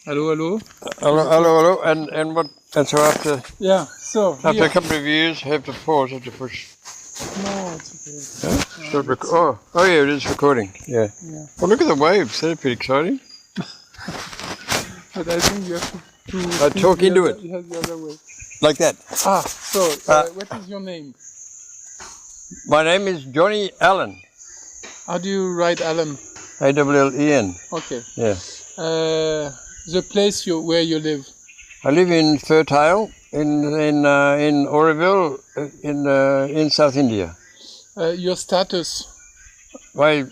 Hello, hello. Hello. And what? And so after After a couple of years, have to pause, have to push. No, it's okay. Yeah? Yeah, it is recording. Yeah. Well, look at the waves. They're pretty exciting. But I think you have to Talk into it. The other way. Like that. What is your name? My name is Johnnie Allen. How do you write Allen? Allen. Okay. Yeah. The place where you live. I live in Fertile in Oroville in South India. Your status? Why?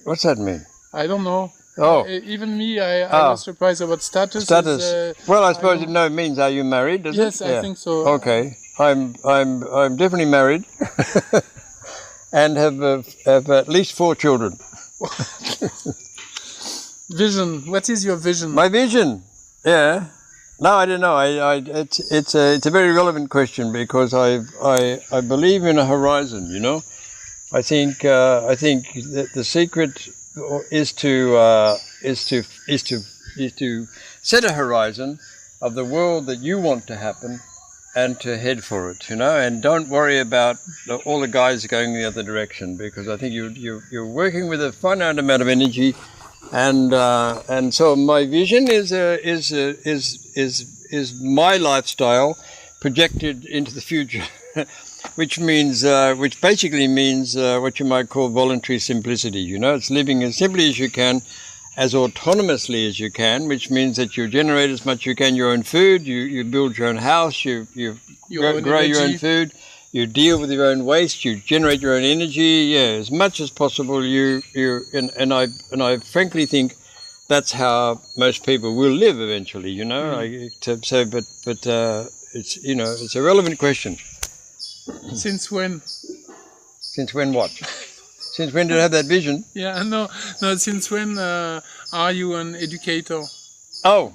What's that mean? I don't know. Oh. Even me, I was surprised about status. Status. Well, I suppose it means are you married? Does yes, it? I think so. Okay, I'm definitely married, and have at least 4 children. Vision. What is your vision? My vision. Yeah. No, I don't know. It's a very relevant question because I believe in a horizon. You know, I think that the secret is to set a horizon of the world that you want to happen and to head for it, you know, and don't worry about all the guys going the other direction, because I think you're working with a finite amount of energy, and so my vision is my lifestyle projected into the future. Which basically means what you might call voluntary simplicity. You know, it's living as simply as you can, as autonomously as you can, which means that you generate as much as you can your own food, you build your own house, you grow your own food, you deal with your own waste, you generate your own energy. Yeah, as much as possible. And I frankly think that's how most people will live eventually. You know, it's a relevant question. Since when? Since when what? Since when did I have that vision? Yeah, no. Since when are you an educator? Oh,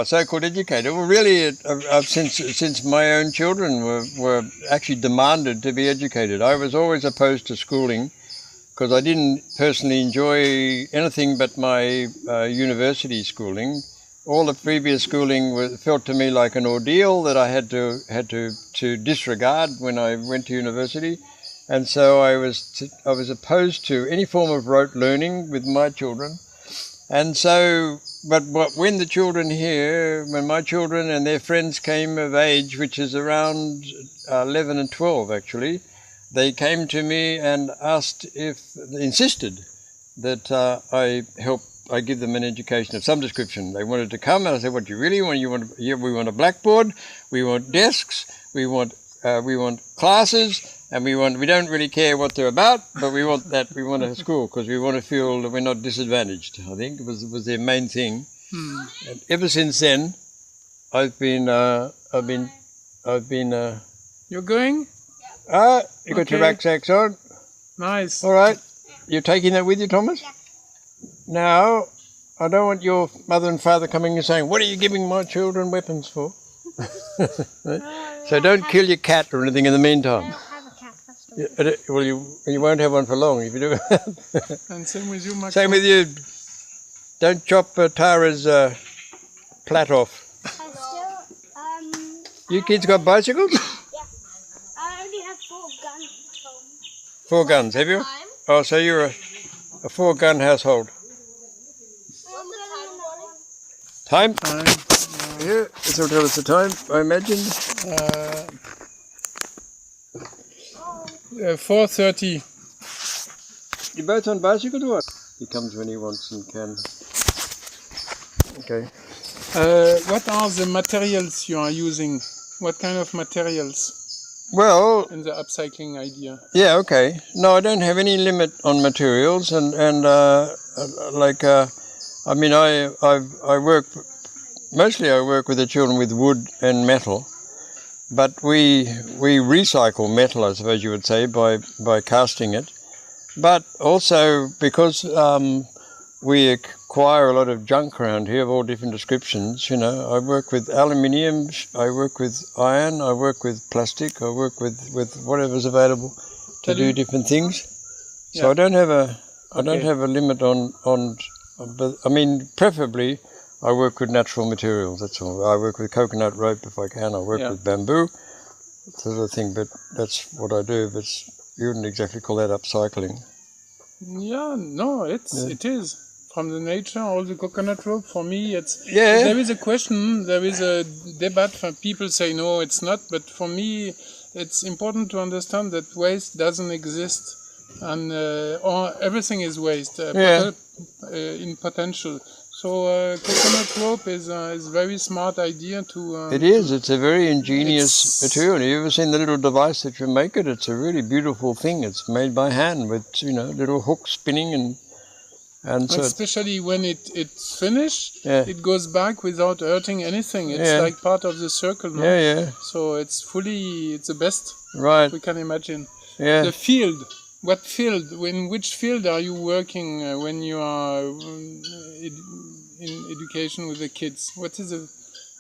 so-called educator. Well, really, since my own children were actually demanded to be educated. I was always opposed to schooling because I didn't personally enjoy anything but my university schooling. All the previous schooling felt to me like an ordeal that I had to disregard when I went to university, and so I was opposed to any form of rote learning with my children. And so, but when my children and their friends came of age, which is around 11 and 12 actually, they came to me and insisted that I give them an education of some description. They wanted to come, and I said, "What do you really want? We want a blackboard, we want desks, we want classes, and we don't really care what they're about, but we want a school because we want to feel that we're not disadvantaged." I think it was their main thing. And ever since then, I've been. You're going? You got your rucksacks on? Nice. All right. You're taking that with you, Thomas? Yeah. Now, I don't want your mother and father coming and saying, "What are you giving my children weapons for?" So don't kill your cat or anything in the meantime. I don't have a cat, that's Well, you won't have one for long if you do. And same with you, Max. Same with you. Don't chop Tara's plait off. You kids got bicycles? Yeah. I only have 4 guns at home. 4 guns, have you? Oh, so you're a 4-gun household. Time? Here, this will tell us the time, I imagine. 4:30. You both on bicycles or what? He comes when he wants and can. Okay. What are the materials you are using? What kind of materials? Well, in the upcycling idea. Yeah, okay. No, I don't have any limit on materials, and I work with the children with wood and metal, but we recycle metal, I suppose you would say, by casting it. But also because we acquire a lot of junk around here of all different descriptions. You know, I work with aluminium, I work with iron, I work with plastic, I work with whatever's available to do different things. So I don't have a limit on. But I mean, preferably, I work with natural materials, that's all. I work with coconut rope if I can. I work with bamboo, sort of thing, but that's what I do. But you wouldn't exactly call that upcycling. Yeah, no, it is. From the nature, all the coconut rope, for me, it's... Yeah. There is a question, there is a debate, people say no, it's not, but for me, it's important to understand that waste doesn't exist, and or everything is waste in potential. So coconut rope is a very smart idea to... it is, it's a very ingenious material. You ever seen the little device that you make it? It's a really beautiful thing. It's made by hand with, little hooks spinning and so especially when it's finished, yeah. it goes back without hurting anything. It's like part of the circle, no? Yeah. So it's the best we can imagine. Yeah. The field, what field, in which field are you working when you are in education with the kids?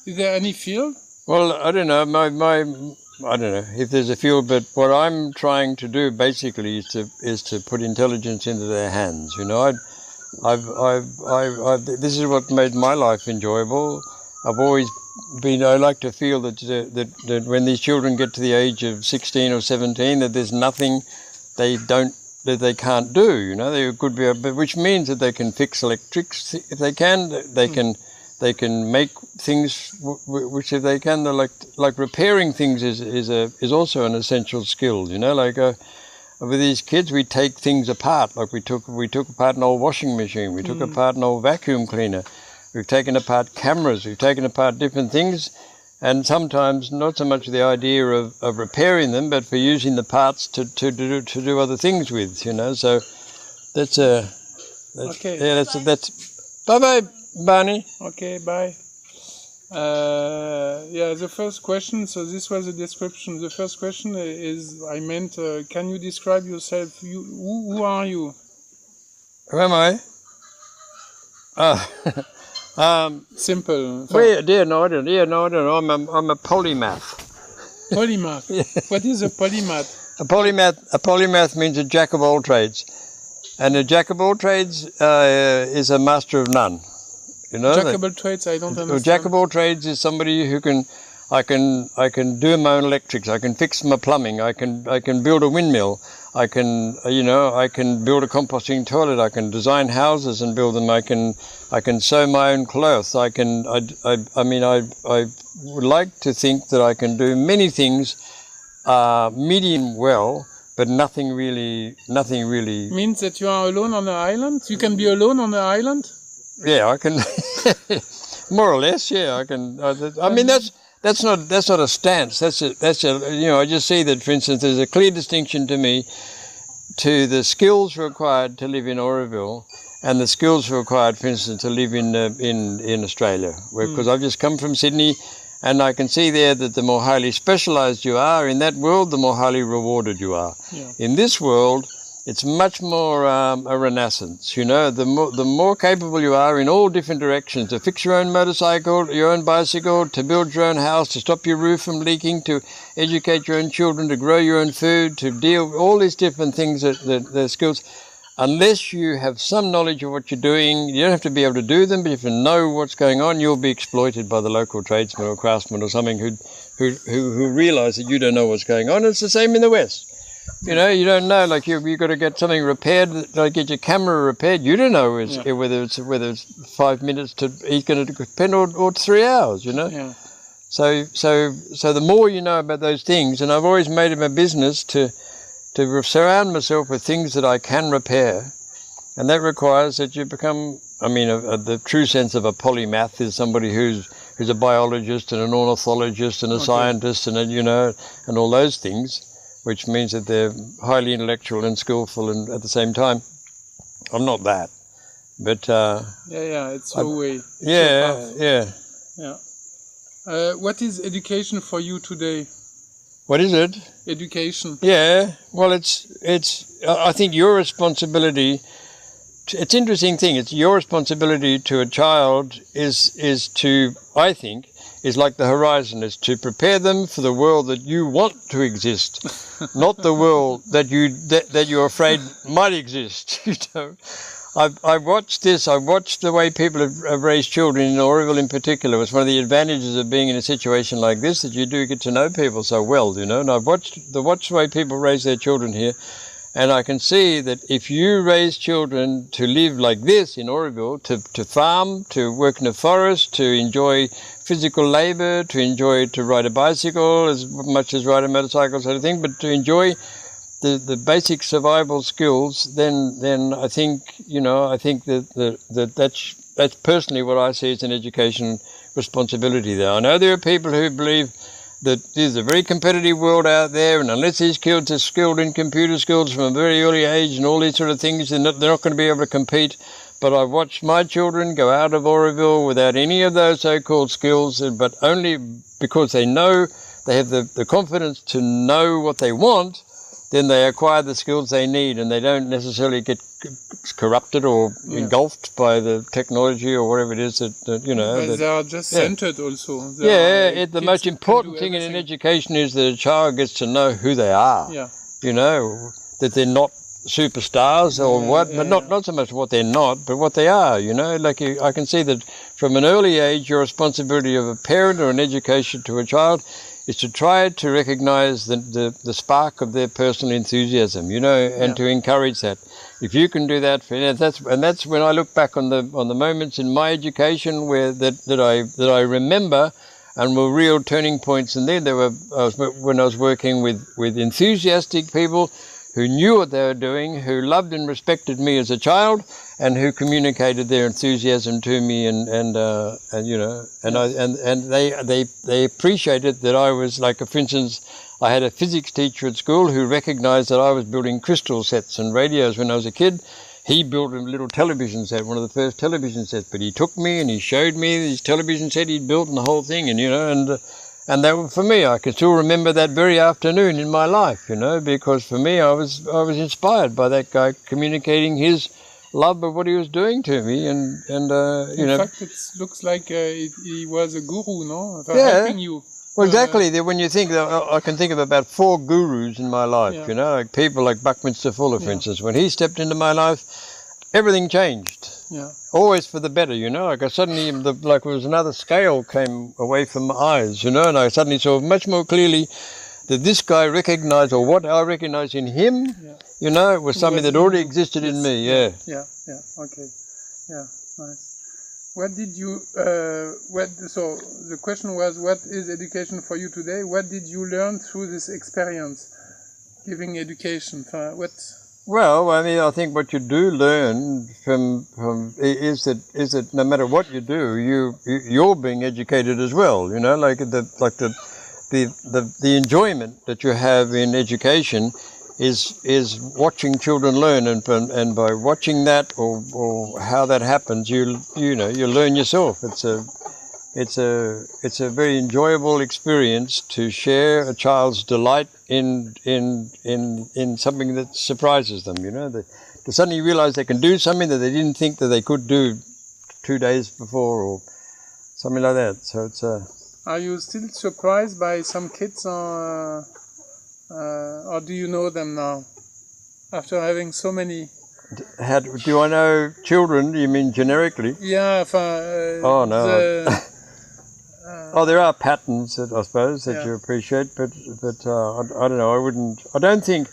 Is there any field? Well, I don't know, I don't know if there's a field, but what I'm trying to do basically is to put intelligence into their hands, this is what made my life enjoyable. I've always been, I like to feel that when these children get to the age of 16 or 17, that there's nothing that they can't do, they could be, which means that they can fix electrics if they can, they can make things, which if they can, they're like repairing things is also an essential skill, with these kids, we take things apart. Like we took apart an old washing machine. We took apart an old vacuum cleaner. We've taken apart cameras. We've taken apart different things, and sometimes not so much the idea of repairing them, but for using the parts to do other things with. So that's okay. Yeah, that's. Bye bye, Barney. Okay, bye. The first question, so this was a description. The first question is, I meant, can you describe yourself? Who are you? Who am I? Simple. I don't know. I'm a polymath. Polymath? Yeah. What is a polymath? A polymath means a jack of all trades. And a jack of all trades is a master of none. Jack of all trades, I don't understand. A jack of all trades is somebody who I can do my own electrics. I can fix my plumbing. I can build a windmill. I can build a composting toilet. I can design houses and build them. I can sew my own clothes. I would like to think that I can do many things medium well, but nothing really. Means that you are alone on the island? You can be alone on the island? Yeah, I can. More or less, yeah, I can. That's not a stance. That's a. I just see that, for instance, there's a clear distinction to me to the skills required to live in Oroville and the skills required, for instance, to live in Australia. Because I've just come from Sydney, and I can see there that the more highly specialised you are in that world, the more highly rewarded you are. Yeah. In this world, it's much more a renaissance, the more capable you are in all different directions, to fix your own motorcycle, your own bicycle, to build your own house, to stop your roof from leaking, to educate your own children, to grow your own food, to deal with all these different things, the skills. Unless you have some knowledge of what you're doing, you don't have to be able to do them, but if you know what's going on, you'll be exploited by the local tradesman or craftsman or something who realise that you don't know what's going on. It's the same in the West. You don't know, like you've got to get something repaired, like get your camera repaired. You don't know whether it's 5 minutes it's going to depend or 3 hours, Yeah. So the more you know about those things, and I've always made it my business to surround myself with things that I can repair, and that requires that you become, the true sense of a polymath is somebody who's a biologist and an ornithologist and a scientist and and all those things, which means that they're highly intellectual and skillful, and at the same time, I'm not that. But it's your way. Yeah. What is education for you today? What is it? Education. Yeah. Well, it's. I think your responsibility. It's an interesting thing. It's your responsibility to a child is to, I think, is like the horizon, is to prepare them for the world that you want to exist, not the world that you're afraid might exist. I've watched this. I've watched the way people have raised children in Oroville in particular. It's one of the advantages of being in a situation like this, that you do get to know people so well, you know. And I've watched the way people raise their children here, and I can see that if you raise children to live like this in Oroville, to farm, to work in the forest, to enjoy physical labor, to ride a bicycle as much as ride a motorcycle sort of thing, but to enjoy the basic survival skills, then I think, you know, I think that's personally what I see as an education responsibility there. I know there are people who believe that there's a very competitive world out there, and unless these kids are skilled in computer skills from a very early age and all these sort of things, they're not going to be able to compete. But I've watched my children go out of Oroville without any of those so-called skills, but only because they know, they have the confidence to know what they want, then they acquire the skills they need, and they don't necessarily get corrupted or engulfed by the technology or whatever it is that you know. But they are just centered also. The most important thing in an education is that a child gets to know who they are. Yeah. You know, that they're not superstars or but not so much what they're not, but what they are. You know, like I can see that from an early age, your responsibility of a parent or an education to a child is to try to recognize the spark of their personal enthusiasm, you know, and to encourage that. If you can do that, that's when I look back on the moments in my education where that I remember, and were real turning points. And then when I was working with enthusiastic people who knew what they were doing, who loved and respected me as a child, and who communicated their enthusiasm to me, and you know, and they appreciated that I was like, for instance, I had a physics teacher at school who recognized that I was building crystal sets and radios when I was a kid. He built a little television set, one of the first television sets, but he took me and he showed me his television set he'd built and the whole thing, and you know, and that, for me, I can still remember that very afternoon in my life, you know, because for me, I was inspired by that guy communicating his love of what he was doing to me, and you know. In fact, it looks like he was a guru, no? For helping you. Well, exactly. When you think, I can think of about 4 gurus in my life, you know, like people like Buckminster Fuller, for instance. When he stepped into my life, everything changed. Yeah. Always for the better, you know. Like I suddenly, like it was another scale came away from my eyes, you know, and I suddenly saw much more clearly that this guy recognized, or what I recognized in him, you know, it was something that already existed in me. Yeah, okay. Yeah, nice. What did you, so the question was, what is education for you today? What did you learn through this experience, giving education? Well, I mean, I think what you do learn from is that no matter what you do, you're being educated as well. You know, like the enjoyment that you have in education is watching children learn, and by watching that or how that happens, you learn yourself. It's a very enjoyable experience to share a child's delight in something that surprises them. You know, to suddenly realize they can do something that they didn't think that they could do 2 days before, or something like that. So it's Are you still surprised by some kids, or do you know them now after having so many? Do I know children? You mean generically? Yeah. Oh no. There are patterns that I suppose that you appreciate, but I don't know. I don't think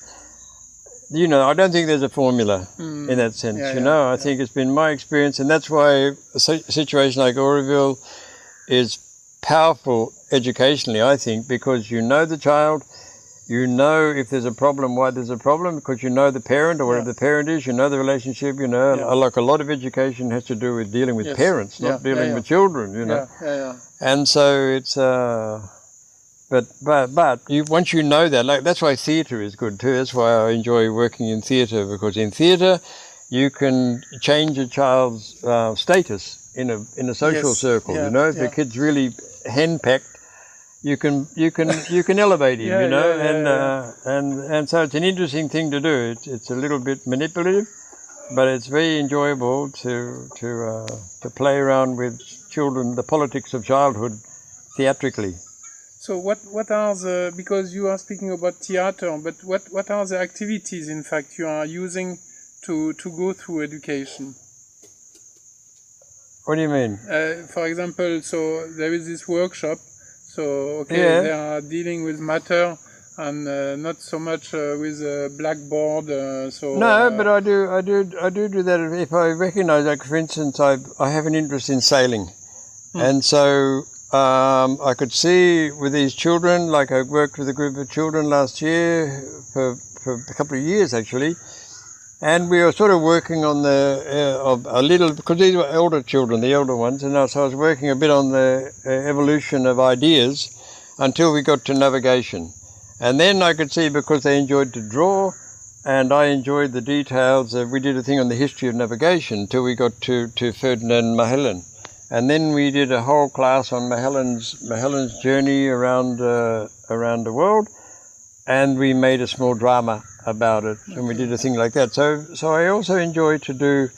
there's a formula in that sense. I think it's been my experience, and that's why a situation like Oroville is powerful educationally, I think, because you know the child, you know if there's a problem, why there's a problem, because you know the parent or whatever the parent is, you know the relationship, you know. Like a lot of education has to do with dealing with parents, not dealing with children, you know. And so it's, once you know that, like that's why theatre is good too. That's why I enjoy working in theatre, because in theatre you can change a child's status in a social circle. You know, if the kid's really henpecked, you can elevate him. You know, and so it's an interesting thing to do. It's a little bit manipulative, but it's very enjoyable to play around with children, the politics of childhood, theatrically. So what are because you are speaking about theater, but what are the activities in fact you are using to go through education. What do you mean? For example, so there is this workshop. So okay, Yeah. they are dealing with matter and not so much with a blackboard. No, but I do that if I recognise. Like for instance, I have an interest in sailing, and so I could see with these children. Like I worked with a group of children last year for a couple of years actually. And we were sort of working on a little, because these were older children, the older ones, and so I was working a bit on the evolution of ideas until we got to navigation. And then I could see, because they enjoyed to draw, and I enjoyed the details, we did a thing on the history of navigation until we got to Ferdinand Magellan. And then we did a whole class on Magellan's journey around the world, and we made a small drama about it, and we did a thing like that. So I also enjoy to do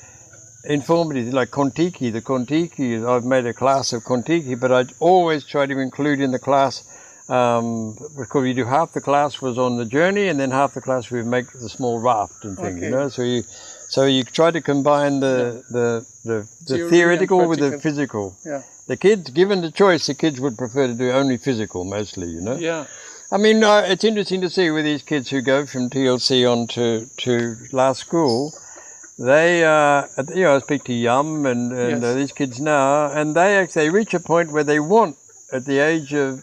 informative, like Kontiki. The Kontiki, I've made a class of Kontiki, but I always try to include in the class, because we do half the class was on the journey, and then half the class we make the small raft and thing, you know. So you try to combine the theoretical with the physical. Yeah. The kids, given the choice, the kids would prefer to do only physical mostly, you know. Yeah. I mean, it's interesting to see with these kids who go from TLC on to last school. They, I speak to Yum and Yes. These kids now, and they reach a point where they want, at the age of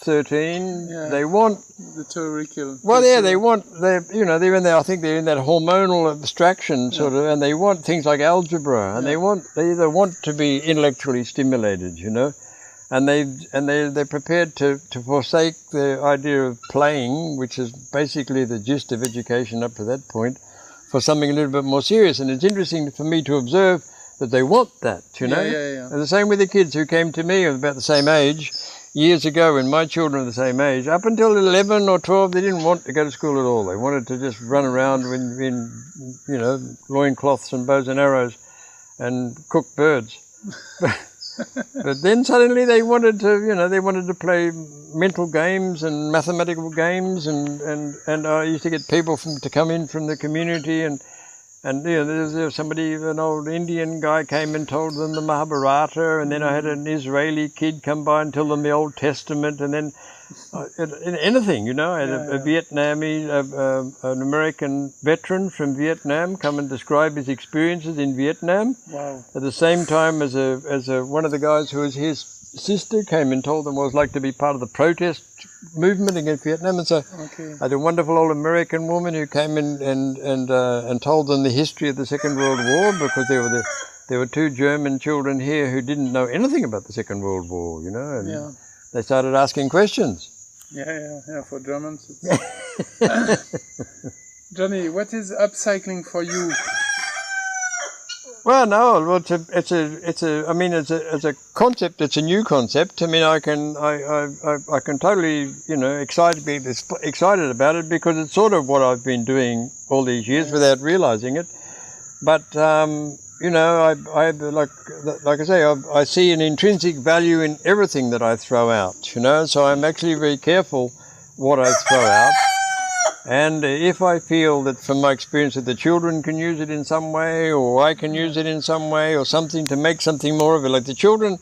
13, they want the theoretical. well, yeah, they're in there. I think they're in that hormonal abstraction sort of, and they want things like algebra, and they either want to be intellectually stimulated, you know. And they're prepared to forsake the idea of playing, which is basically the gist of education up to that point, for something a little bit more serious. And it's interesting for me to observe that they want that, you know. Yeah. And the same with the kids who came to me about the same age years ago, when my children were the same age. Up until 11 or 12, they didn't want to go to school at all. They wanted to just run around in loincloths and bows and arrows and cook birds. But then suddenly they wanted to play mental games and mathematical games, and I used to get people to come in from the community, and there's somebody, an old Indian guy came and told them the Mahabharata, and then I had an Israeli kid come by and tell them the Old Testament, and then anything, you know. I had a Vietnamese, an American veteran from Vietnam come and describe his experiences in Vietnam. Wow. At the same time as one of the guys who was his sister came and told them what it was like to be part of the protest movement against Vietnam. And so I had a wonderful old American woman who came in and told them the history of the Second World War, because there were two German children here who didn't know anything about the Second World War, you know. And they started asking questions. Yeah, for Germans. Johnny, what is upcycling for you? Well, no, it's a concept. It's a new concept. I mean, I can totally, be excited about it, because it's sort of what I've been doing all these years without realizing it. But like I say, I see an intrinsic value in everything that I throw out, you know, so I'm actually very careful what I throw out. And if I feel that from my experience that the children can use it in some way, or I can use it in some way, or something to make something more of it, like the children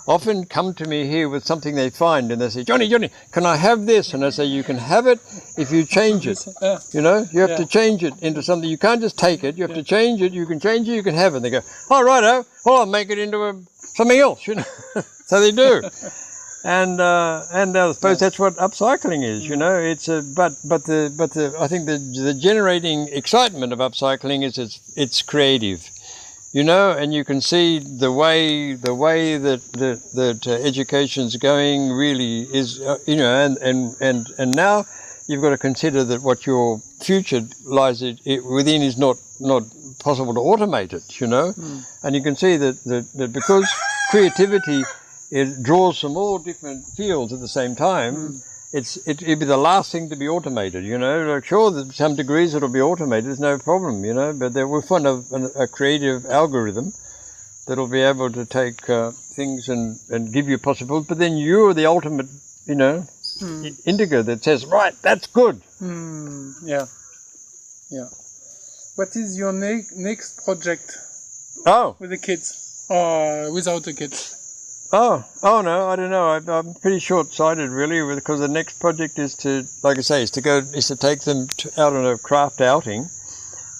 often come to me here with something they find, and they say, Johnny, can I have this? And I say, you can have it if you change it. You know, you have to change it into something. You can't just take it. You have to change it. You can change it. You can have it. And they go, oh, righto. Well, I'll make it into something else, you know. So they do. And I suppose that's what upcycling is, you know. It's but I think the generating excitement of upcycling is it's creative. You know, and you can see the way that education's going really is, and now you've got to consider that what your future lies within is not possible to automate it, you know, and you can see that because creativity, it draws from all different fields at the same time. It'd be the last thing to be automated, you know. Like, sure, to some degrees it'll be automated, there's no problem, you know, but we'll find a creative algorithm that'll be able to take things and give you possibilities, but then you're the ultimate, you know, integer that says, right, that's good. Yeah. What is your next project Oh, with the kids or without the kids? oh no, I don't know. I'm pretty short-sighted really, because the next project is to, like I say, is to take them out on a craft outing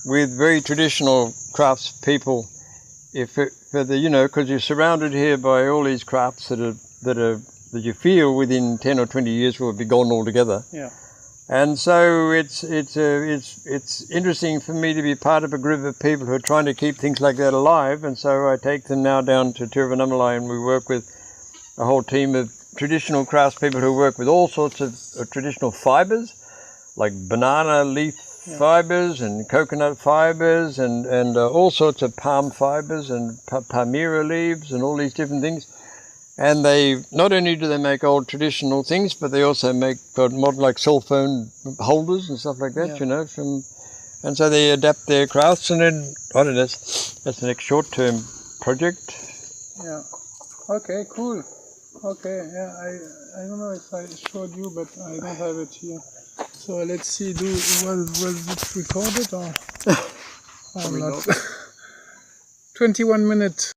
with very traditional crafts people. Because you're surrounded here by all these crafts that you feel within 10 or 20 years will be gone altogether. Yeah. And so it's interesting for me to be part of a group of people who are trying to keep things like that alive. And so I take them now down to Tiruvannamalai, and we work with a whole team of traditional craftspeople who work with all sorts of traditional fibres, like banana leaf fibres and coconut fibres and all sorts of palm fibres and palmyra leaves and all these different things. And they not only do they make old traditional things, but they also make modern, like cell phone holders and stuff like that, and so they adapt their crafts. And then, I don't know, that's the next short-term project. Yeah. Okay, cool. Okay, yeah, I don't know if I showed you, but I don't have it here. So let's see, was it recorded or? I'm not. 21 minutes.